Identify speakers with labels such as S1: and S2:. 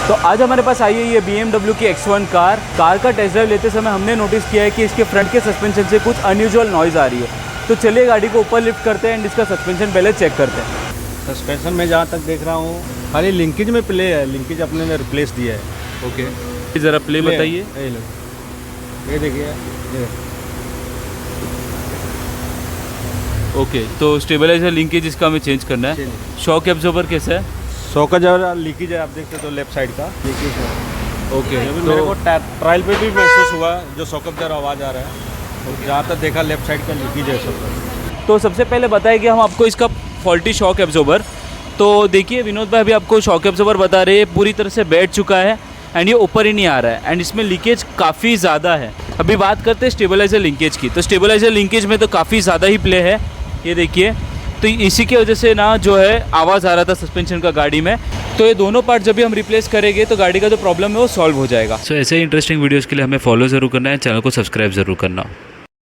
S1: तो आज हमारे पास आई है ये BMW की X1 कार का टेस्ट ड्राइव लेते समय हमने नोटिस किया है कि इसके फ्रंट के सस्पेंशन से कुछ अनयूजुअल नॉइज़ आ रही है। तो चलिए गाड़ी को ऊपर लिफ्ट करते हैं एंड इसका सस्पेंशन पहले चेक करते हैं।
S2: सस्पेंशन में जहाँ तक देख रहा हूँ खाली लिंकेज में प्ले है, लिंकेज अपने ने रिप्लेस दिया है।
S1: ओके, ज़रा प्ले बताइए।
S2: ये देखिए,
S1: ओके, तो स्टेबलाइजर लिंकेज इसका हमें चेंज करना है। शॉक एब्जॉर्बर कैसा है?
S2: शॉक का जरा लीकेज है, आप देखते तो लेफ्ट साइड का लीकेज है।
S1: ओके,
S2: तो
S1: तो
S2: मेरे को ट्रायल पे भी महसूस हुआ जो शॉक एब्जॉर्बर आवाज़ आ रहा है, और जहाँ तक देखा लेफ्ट साइड का लीकेज है सब।
S1: तो सबसे पहले बताया कि हम आपको इसका फॉल्टी शॉक एब्जॉर्बर, तो देखिए विनोद भाई अभी आपको शॉक एब्जॉर्बर बता रहे हैं पूरी तरह से बैठ चुका है एंड ये ऊपर ही नहीं आ रहा है एंड इसमें लीकेज काफ़ी ज़्यादा है। अभी बात करते हैं स्टेबलाइजर लिंकेज की। तो स्टेबलाइजर लिंकेज में तो काफ़ी ज़्यादा ही प्ले है, ये देखिए। तो इसी की वजह से ना जो है आवाज़ आ रहा था सस्पेंशन का गाड़ी में। तो ये दोनों पार्ट जब भी हम रिप्लेस करेंगे तो गाड़ी का जो प्रॉब्लम है वो सॉल्व हो जाएगा।
S3: ऐसे ही इंटरेस्टिंग वीडियोज़ के लिए हमें फॉलो ज़रूर करना है, चैनल को सब्सक्राइब ज़रूर करना।